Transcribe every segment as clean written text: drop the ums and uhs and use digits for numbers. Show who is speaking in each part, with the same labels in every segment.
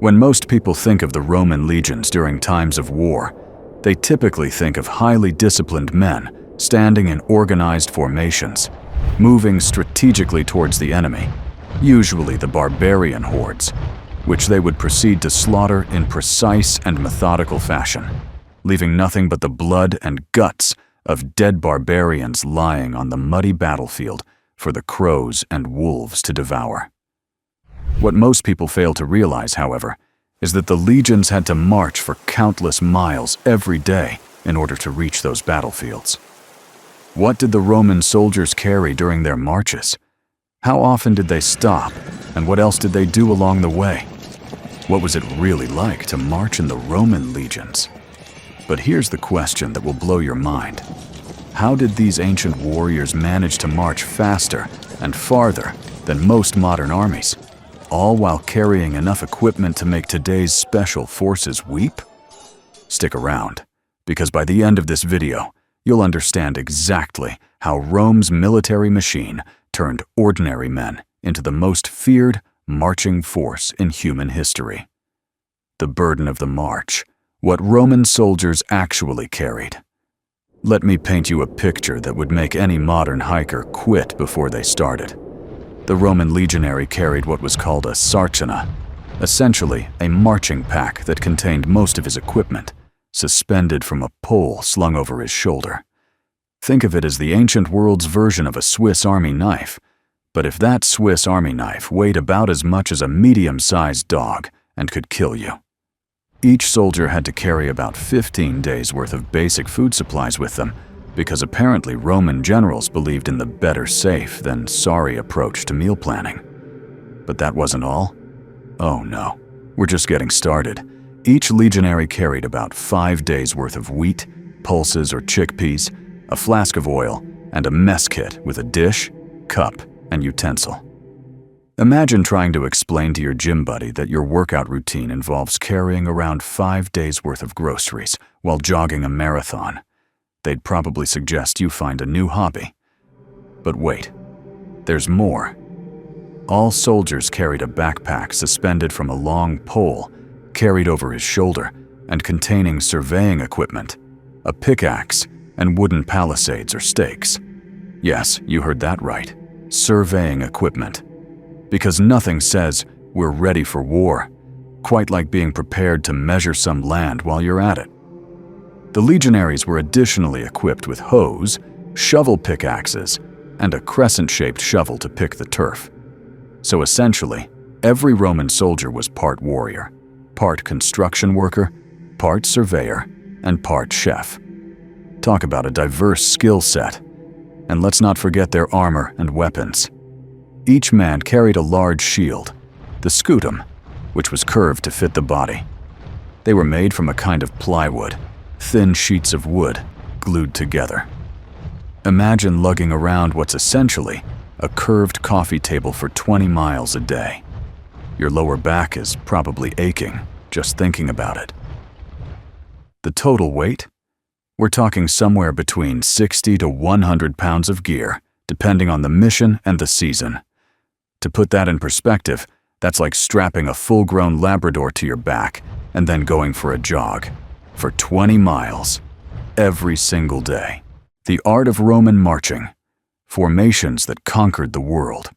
Speaker 1: When most people think of the Roman legions during times of war, they typically think of highly disciplined men standing in organized formations, moving strategically towards the enemy, usually the barbarian hordes, which they would proceed to slaughter in precise and methodical fashion, leaving nothing but the blood and guts of dead barbarians lying on the muddy battlefield for the crows and wolves to devour. What most people fail to realize, however, is that the legions had to march for countless miles every day in order to reach those battlefields. What did the Roman soldiers carry during their marches? How often did they stop, and what else did they do along the way? What was it really like to march in the Roman legions? But here's the question that will blow your mind. How did these ancient warriors manage to march faster and farther than most modern armies, all while carrying enough equipment to make today's special forces weep? Stick around, because by the end of this video, you'll understand exactly how Rome's military machine turned ordinary men into the most feared marching force in human history. The burden of the march, what Roman soldiers actually carried. Let me paint you a picture that would make any modern hiker quit before they started. The Roman legionary carried what was called a sarcina, essentially a marching pack that contained most of his equipment, suspended from a pole slung over his shoulder. Think of it as the ancient world's version of a Swiss Army knife, but if that Swiss Army knife weighed about as much as a medium-sized dog and could kill you. Each soldier had to carry about 15 days' worth of basic food supplies with them, because apparently Roman generals believed in the better safe than sorry approach to meal planning. But that wasn't all. Oh no, we're just getting started. Each legionary carried about 5 days' worth of wheat, pulses or chickpeas, a flask of oil, and a mess kit with a dish, cup, and utensil. Imagine trying to explain to your gym buddy that your workout routine involves carrying around 5 days' worth of groceries while jogging a marathon. They'd probably suggest you find a new hobby. But wait, there's more. All soldiers carried a backpack suspended from a long pole, carried over his shoulder, and containing surveying equipment, a pickaxe, and wooden palisades or stakes. Yes, you heard that right. Surveying equipment. Because nothing says, "We're ready for war," quite like being prepared to measure some land while you're at it. The legionaries were additionally equipped with hoes, shovel pickaxes, and a crescent-shaped shovel to pick the turf. So essentially, every Roman soldier was part warrior, part construction worker, part surveyor, and part chef. Talk about a diverse skill set. And let's not forget their armor and weapons. Each man carried a large shield, the scutum, which was curved to fit the body. They were made from a kind of plywood, thin sheets of wood glued together. Imagine lugging around what's essentially a curved coffee table for 20 miles a day. Your lower back is probably aching just thinking about it. The total weight? We're talking somewhere between 60 to 100 pounds of gear, depending on the mission and the season. To put that in perspective, that's like strapping a full-grown Labrador to your back and then going for a jog for 20 miles every single day. The art of Roman marching, formations that conquered the world.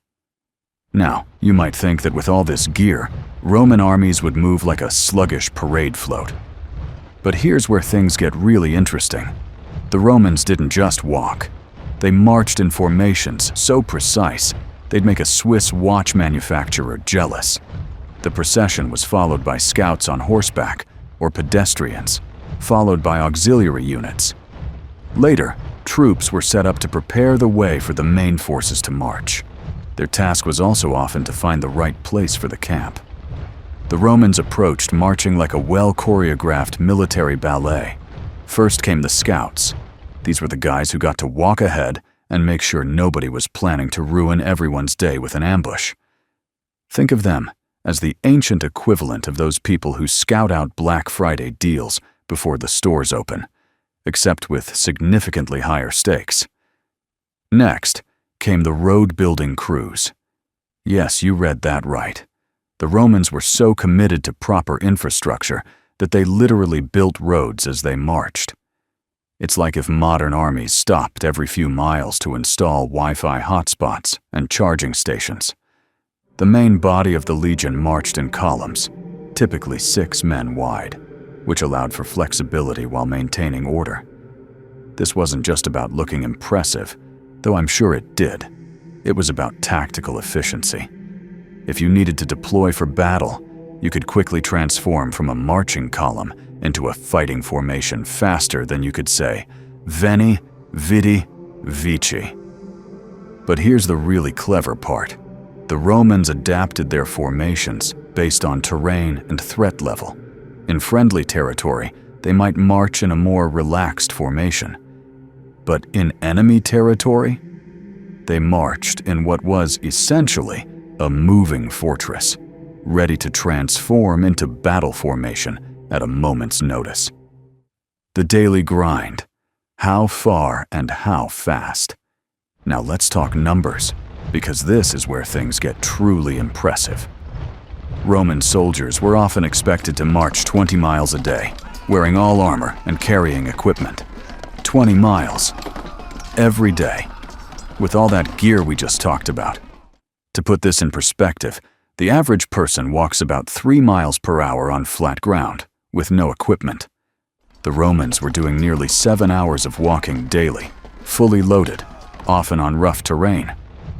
Speaker 1: Now, you might think that with all this gear, Roman armies would move like a sluggish parade float. But here's where things get really interesting. The Romans didn't just walk. They marched in formations so precise, they'd make a Swiss watch manufacturer jealous. The procession was followed by scouts on horseback, or pedestrians, followed by auxiliary units. Later, troops were set up to prepare the way for the main forces to march. Their task was also often to find the right place for the camp. The Romans approached marching like a well-choreographed military ballet. First came the scouts. These were the guys who got to walk ahead and make sure nobody was planning to ruin everyone's day with an ambush. Think of them as the ancient equivalent of those people who scout out Black Friday deals before the stores open, except with significantly higher stakes. Next came the road-building crews. Yes, you read that right. The Romans were so committed to proper infrastructure that they literally built roads as they marched. It's like if modern armies stopped every few miles to install Wi-Fi hotspots and charging stations. The main body of the legion marched in columns, typically 6 men wide, which allowed for flexibility while maintaining order. This wasn't just about looking impressive, though I'm sure it did. It was about tactical efficiency. If you needed to deploy for battle, you could quickly transform from a marching column into a fighting formation faster than you could say, Veni, Vidi, Vici. But here's the really clever part. The Romans adapted their formations based on terrain and threat level. In friendly territory, they might march in a more relaxed formation. But in enemy territory, they marched in what was essentially a moving fortress, ready to transform into battle formation at a moment's notice. The daily grind. How far and how fast? Now let's talk numbers, because this is where things get truly impressive. Roman soldiers were often expected to march 20 miles a day, wearing all armor and carrying equipment. 20 miles. Every day. With all that gear we just talked about. To put this in perspective, the average person walks about 3 miles per hour on flat ground, with no equipment. The Romans were doing nearly 7 hours of walking daily, fully loaded, often on rough terrain.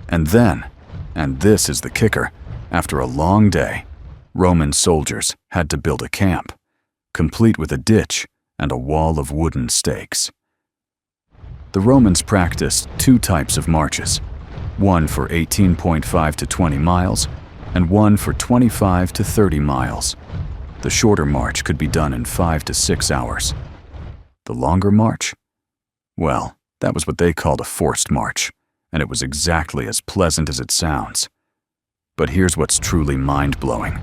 Speaker 1: And then, and this is the kicker, after a long day, Roman soldiers had to build a camp, complete with a ditch and a wall of wooden stakes. The Romans practiced 2 types of marches, one for 18.5 to 20 miles, and one for 25 to 30 miles. The shorter march could be done in 5 to 6 hours. The longer march? Well, that was what they called a forced march, and it was exactly as pleasant as it sounds. But here's what's truly mind-blowing.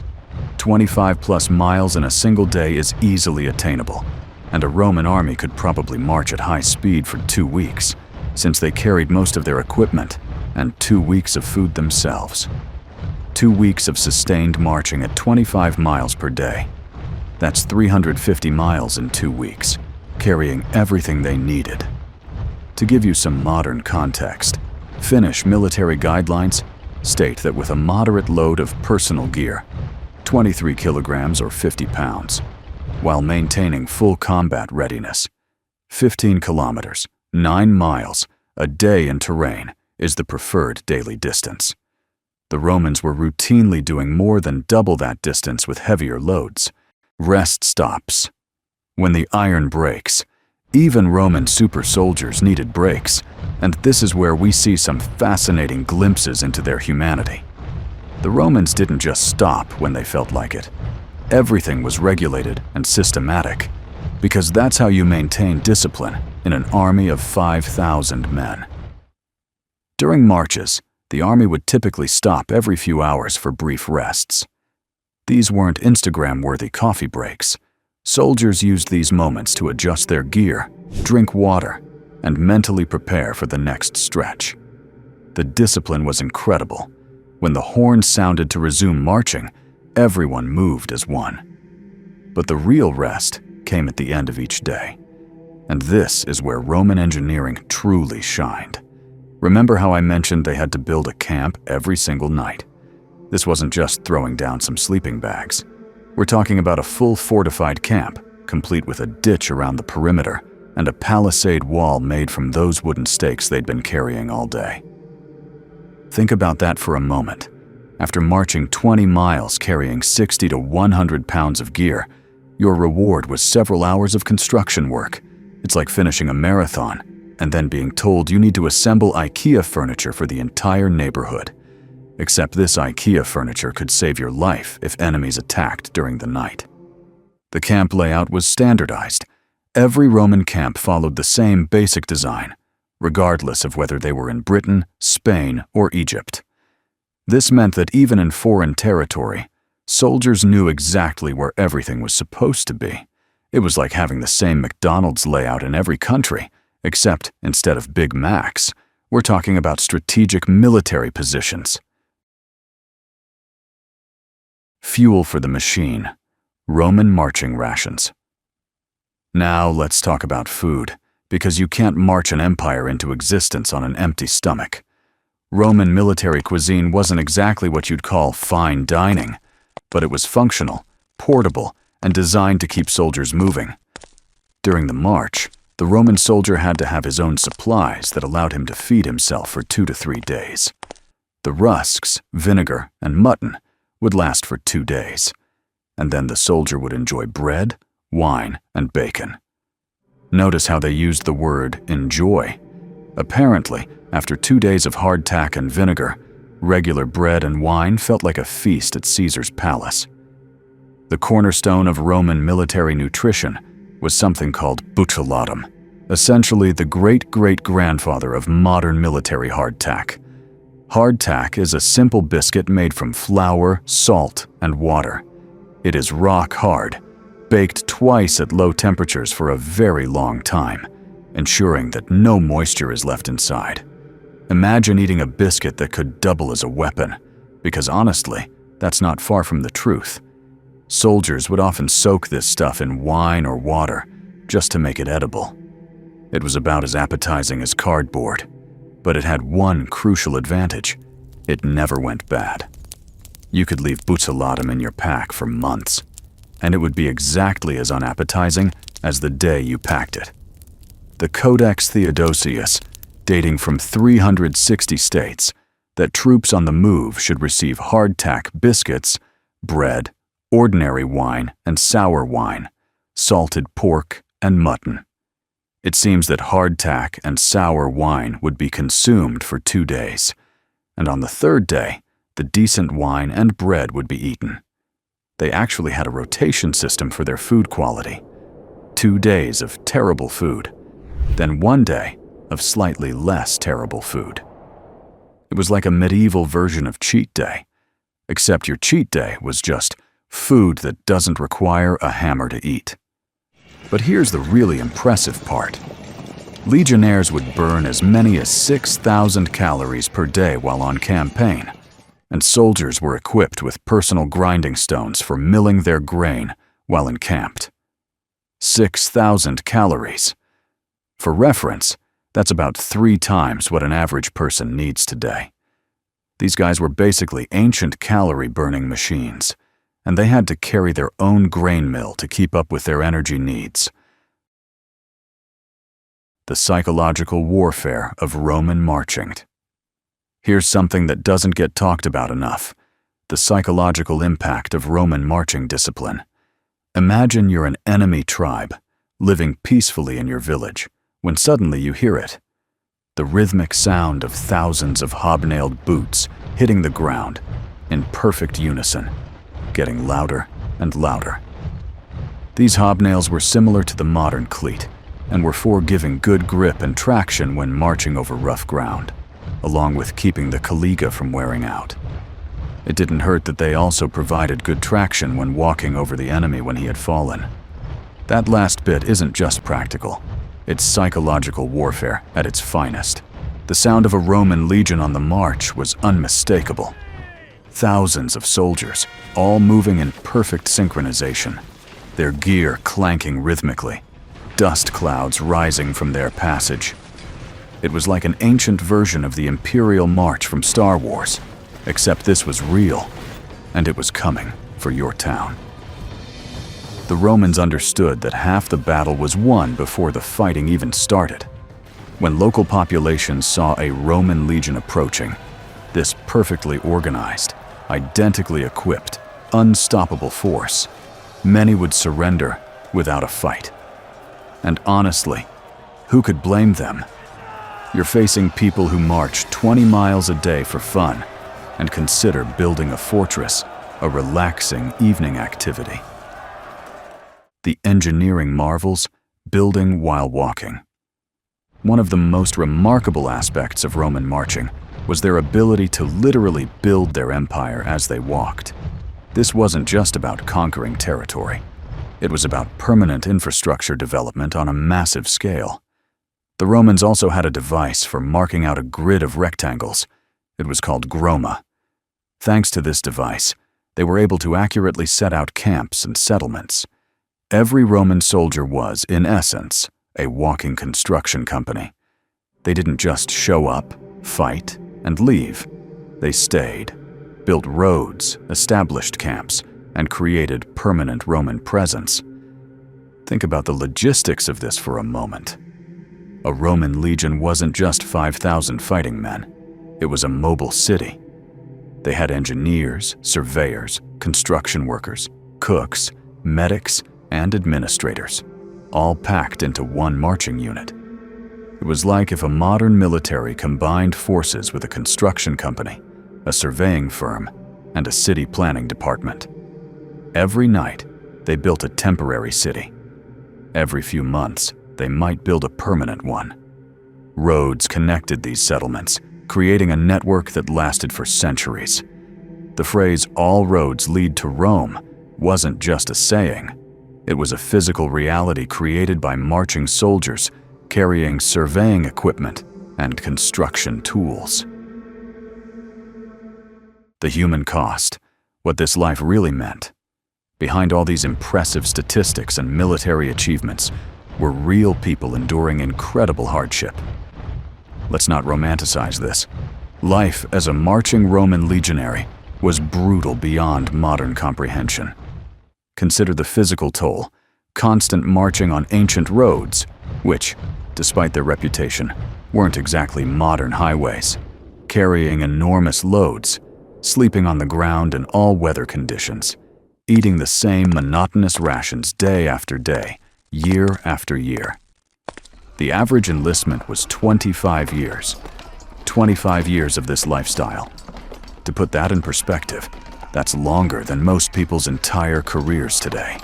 Speaker 1: 25+ miles in a single day is easily attainable, and a Roman army could probably march at high speed for 2 weeks, since they carried most of their equipment and 2 weeks of food themselves. 2 weeks of sustained marching at 25 miles per day. That's 350 miles in 2 weeks, carrying everything they needed. To give you some modern context, Finnish military guidelines state that with a moderate load of personal gear, 23 kilograms or 50 pounds, while maintaining full combat readiness, 15 kilometers, 9 miles, a day in terrain is the preferred daily distance. The Romans were routinely doing more than double that distance with heavier loads. Rest stops. When the iron breaks, even Roman super soldiers needed breaks, and this is where we see some fascinating glimpses into their humanity. The Romans didn't just stop when they felt like it. Everything was regulated and systematic, because that's how you maintain discipline in an army of 5,000 men. During marches, the army would typically stop every few hours for brief rests. These weren't Instagram-worthy coffee breaks. Soldiers used these moments to adjust their gear, drink water, and mentally prepare for the next stretch. The discipline was incredible. When the horn sounded to resume marching, everyone moved as one. But the real rest came at the end of each day. And this is where Roman engineering truly shined. Remember how I mentioned they had to build a camp every single night? This wasn't just throwing down some sleeping bags. We're talking about a full fortified camp, complete with a ditch around the perimeter and a palisade wall made from those wooden stakes they'd been carrying all day. Think about that for a moment. After marching 20 miles carrying 60 to 100 pounds of gear, your reward was several hours of construction work. It's like finishing a marathon and then being told you need to assemble IKEA furniture for the entire neighborhood. Except this IKEA furniture could save your life if enemies attacked during the night. The camp layout was standardized. Every Roman camp followed the same basic design, regardless of whether they were in Britain, Spain, or Egypt. This meant that even in foreign territory, soldiers knew exactly where everything was supposed to be. It was like having the same McDonald's layout in every country, except instead of Big Macs, we're talking about strategic military positions. Fuel for the machine. Roman marching rations. Now let's talk about food, because you can't march an empire into existence on an empty stomach. Roman military cuisine wasn't exactly what you'd call fine dining, but it was functional, portable, and designed to keep soldiers moving. During the march, the Roman soldier had to have his own supplies that allowed him to feed himself for 2 to 3 days. The rusks, vinegar, and mutton would last for 2 days, and then the soldier would enjoy bread, wine, and bacon. Notice how they used the word enjoy. Apparently, after 2 days of hardtack and vinegar, regular bread and wine felt like a feast at Caesar's palace. The cornerstone of Roman military nutrition was something called buccellatum, essentially the great-great-grandfather of modern military hardtack. Hardtack is a simple biscuit made from flour, salt, and water. It is rock hard, baked twice at low temperatures for a very long time, ensuring that no moisture is left inside. Imagine eating a biscuit that could double as a weapon, because honestly, that's not far from the truth. Soldiers would often soak this stuff in wine or water just to make it edible. It was about as appetizing as cardboard, but it had one crucial advantage: it never went bad. You could leave buccellatum in your pack for months, and it would be exactly as unappetizing as the day you packed it. The Codex Theodosius, dating from 360 states, that troops on the move should receive hardtack biscuits, bread, ordinary wine and sour wine, salted pork and mutton. It seems that hardtack and sour wine would be consumed for 2 days, and on the 3rd day, the decent wine and bread would be eaten. They actually had a rotation system for their food quality. 2 days of terrible food, then 1 day of slightly less terrible food. It was like a medieval version of cheat day, except your cheat day was just food that doesn't require a hammer to eat. But here's the really impressive part. Legionnaires would burn as many as 6,000 calories per day while on campaign, and soldiers were equipped with personal grinding stones for milling their grain while encamped. 6,000 calories. For reference, that's about 3 times what an average person needs today. These guys were basically ancient calorie-burning machines, and they had to carry their own grain mill to keep up with their energy needs. The psychological warfare of Roman marching. Here's something that doesn't get talked about enough: the psychological impact of Roman marching discipline. Imagine you're an enemy tribe, living peacefully in your village, when suddenly you hear it. The rhythmic sound of thousands of hobnailed boots hitting the ground in perfect unison, getting louder and louder. These hobnails were similar to the modern cleat, and were for giving good grip and traction when marching over rough ground, along with keeping the caliga from wearing out. It didn't hurt that they also provided good traction when walking over the enemy when he had fallen. That last bit isn't just practical, it's psychological warfare at its finest. The sound of a Roman legion on the march was unmistakable. Thousands of soldiers, all moving in perfect synchronization, their gear clanking rhythmically, dust clouds rising from their passage. It was like an ancient version of the Imperial March from Star Wars, except this was real, and it was coming for your town. The Romans understood that half the battle was won before the fighting even started. When local populations saw a Roman legion approaching, this perfectly organized, identically equipped, unstoppable force, many would surrender without a fight. And honestly, who could blame them? You're facing people who march 20 miles a day for fun and consider building a fortress a relaxing evening activity. The engineering marvels, building while walking. One of the most remarkable aspects of Roman marching was their ability to literally build their empire as they walked. This wasn't just about conquering territory. It was about permanent infrastructure development on a massive scale. The Romans also had a device for marking out a grid of rectangles. It was called groma. Thanks to this device, They were able to accurately set out camps and settlements. Every Roman soldier was, in essence, a walking construction company. They didn't just show up, fight, and leave. They stayed, built roads, established camps, and created permanent Roman presence. Think about the logistics of this for a moment. A Roman legion wasn't just 5,000 fighting men. It was a mobile city. They had engineers, surveyors, construction workers, cooks, medics, and administrators, all packed into one marching unit. It was like if a modern military combined forces with a construction company, a surveying firm, and a city planning department. Every night, they built a temporary city. Every few months, they might build a permanent one. Roads connected these settlements, creating a network that lasted for centuries. The phrase, "all roads lead to Rome," wasn't just a saying. It was a physical reality created by marching soldiers carrying surveying equipment and construction tools. The human cost, what this life really meant. Behind all these impressive statistics and military achievements were real people enduring incredible hardship. Let's not romanticize this. Life as a marching Roman legionary was brutal beyond modern comprehension. Consider the physical toll, constant marching on ancient roads, which, despite their reputation, weren't exactly modern highways, carrying enormous loads, sleeping on the ground in all weather conditions, eating the same monotonous rations day after day, year after year. The average enlistment was 25 years. 25 years of this lifestyle. To put that in perspective, that's longer than most people's entire careers today,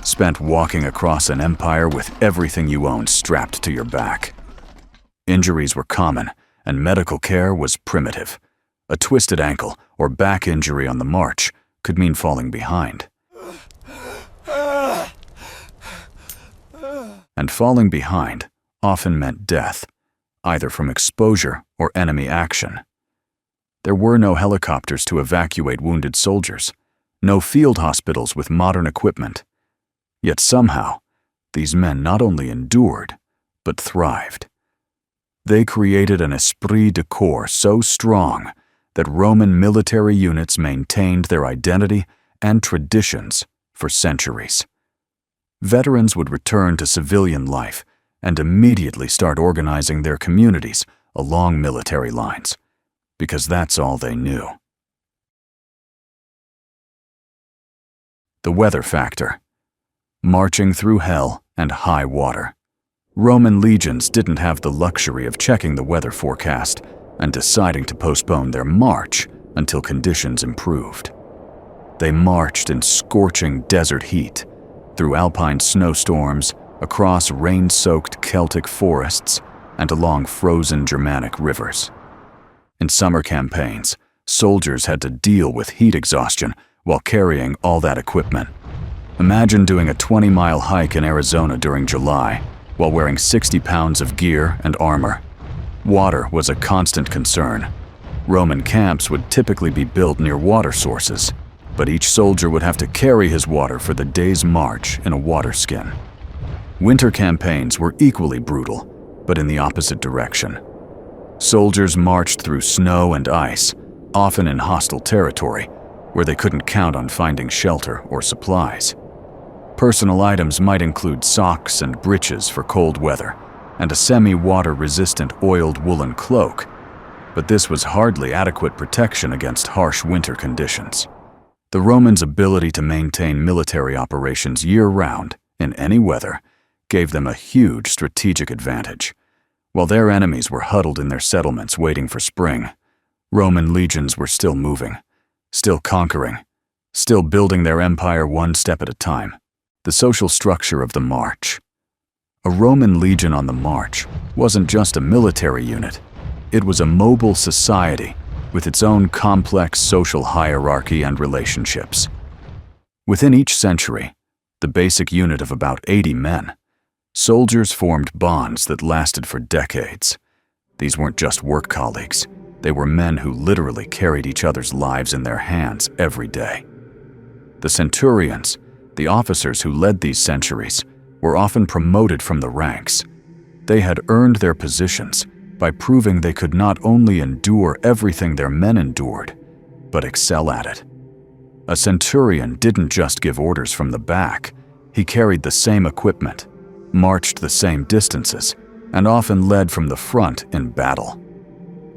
Speaker 1: spent walking across an empire with everything you own strapped to your back. Injuries were common, and medical care was primitive. A twisted ankle or back injury on the march could mean falling behind. And falling behind often meant death, either from exposure or enemy action. There were no helicopters to evacuate wounded soldiers, no field hospitals with modern equipment. Yet somehow, these men not only endured, but thrived. They created an esprit de corps so strong that Roman military units maintained their identity and traditions for centuries. Veterans would return to civilian life and immediately start organizing their communities along military lines, because that's all they knew. The weather factor. Marching through hell and high water. Roman legions didn't have the luxury of checking the weather forecast and deciding to postpone their march until conditions improved. They marched in scorching desert heat, through alpine snowstorms, across rain-soaked Celtic forests, and along frozen Germanic rivers. In summer campaigns, soldiers had to deal with heat exhaustion while carrying all that equipment. Imagine doing a 20-mile hike in Arizona during July while wearing 60 pounds of gear and armor. Water was a constant concern. Roman camps would typically be built near water sources, but each soldier would have to carry his water for the day's march in a water skin. Winter campaigns were equally brutal, but in the opposite direction. Soldiers marched through snow and ice, often in hostile territory, where they couldn't count on finding shelter or supplies. Personal items might include socks and breeches for cold weather, and a semi-water-resistant oiled woolen cloak, but this was hardly adequate protection against harsh winter conditions. The Romans' ability to maintain military operations year-round, in any weather, gave them a huge strategic advantage. While their enemies were huddled in their settlements waiting for spring, Roman legions were still moving, still conquering, still building their empire one step at a time. The social structure of the march. A Roman legion on the march wasn't just a military unit. It was a mobile society with its own complex social hierarchy and relationships. Within each century, the basic unit of about 80 men, soldiers formed bonds that lasted for decades. These weren't just work colleagues. They were men who literally carried each other's lives in their hands every day. The centurions, the officers who led these centuries, were often promoted from the ranks. They had earned their positions by proving they could not only endure everything their men endured, but excel at it. A centurion didn't just give orders from the back. He carried the same equipment, marched the same distances, and often led from the front in battle.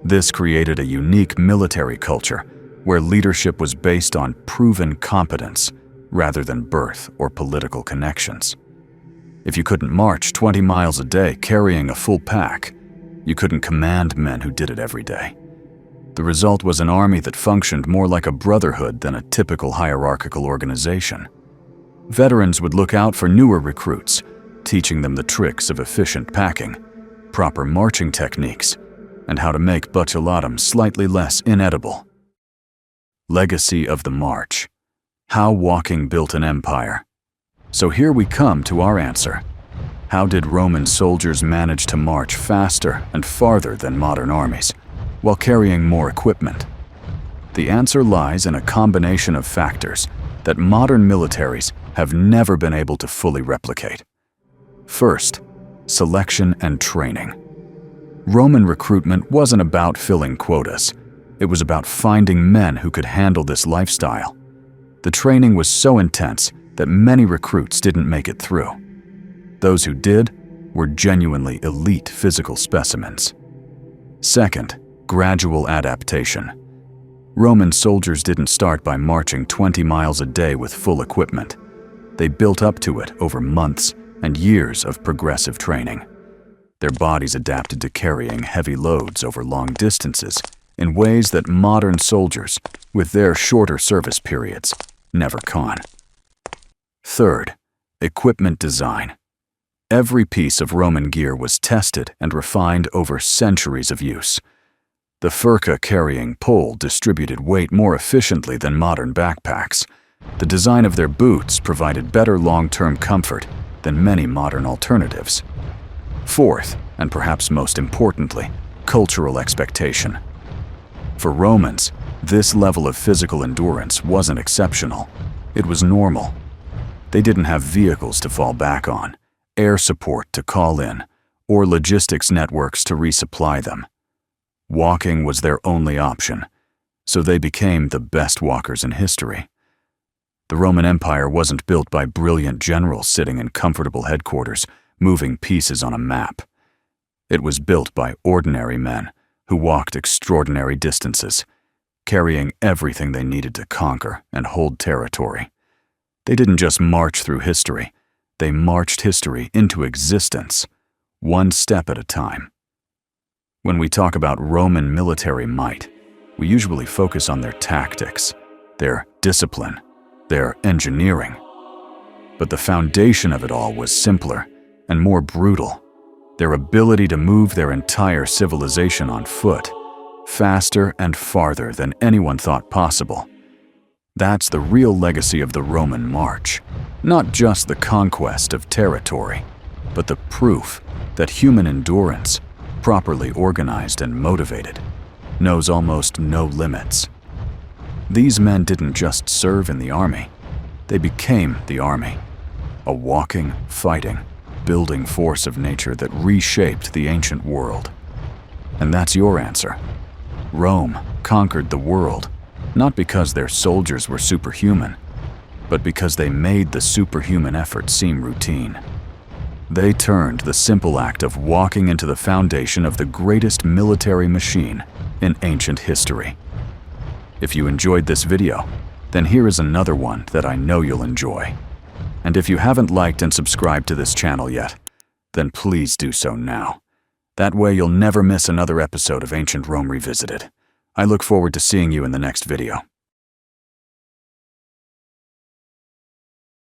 Speaker 1: This created a unique military culture where leadership was based on proven competence rather than birth or political connections. If you couldn't march 20 miles a day carrying a full pack, you couldn't command men who did it every day. The result was an army that functioned more like a brotherhood than a typical hierarchical organization. Veterans would look out for newer recruits, teaching them the tricks of efficient packing, proper marching techniques, and how to make botulism slightly less inedible. Legacy of the March. How walking built an empire. So here we come to our answer. How did Roman soldiers manage to march faster and farther than modern armies, while carrying more equipment? The answer lies in a combination of factors that modern militaries have never been able to fully replicate. First, selection and training. Roman recruitment wasn't about filling quotas. It was about finding men who could handle this lifestyle. The training was so intense that many recruits didn't make it through. Those who did were genuinely elite physical specimens. Second, gradual adaptation. Roman soldiers didn't start by marching 20 miles a day with full equipment. They built up to it over months and years of progressive training. Their bodies adapted to carrying heavy loads over long distances in ways that modern soldiers, with their shorter service periods, never can. Third, equipment design. Every piece of Roman gear was tested and refined over centuries of use. The furca-carrying pole distributed weight more efficiently than modern backpacks. The design of their boots provided better long-term comfort than many modern alternatives. Fourth, and perhaps most importantly, cultural expectation. For Romans, this level of physical endurance wasn't exceptional. It was normal. They didn't have vehicles to fall back on, air support to call in, or logistics networks to resupply them. Walking was their only option, so they became the best walkers in history. The Roman Empire wasn't built by brilliant generals sitting in comfortable headquarters, moving pieces on a map. It was built by ordinary men who walked extraordinary distances, carrying everything they needed to conquer and hold territory. They didn't just march through history, they marched history into existence, one step at a time. When we talk about Roman military might, we usually focus on their tactics, their discipline, their engineering. But the foundation of it all was simpler and more brutal: their ability to move their entire civilization on foot, faster and farther than anyone thought possible. That's the real legacy of the Roman march, not just the conquest of territory, but the proof that human endurance, properly organized and motivated, knows almost no limits. These men didn't just serve in the army, they became the army, a walking, fighting, building force of nature that reshaped the ancient world. And that's your answer. Rome conquered the world, not because their soldiers were superhuman, but because they made the superhuman effort seem routine. They turned the simple act of walking into the foundation of the greatest military machine in ancient history. If you enjoyed this video, then here is another one that I know you'll enjoy. And if you haven't liked and subscribed to this channel yet, then please do so now. That way you'll never miss another episode of Ancient Rome Revisited. I look forward to seeing you in the next video.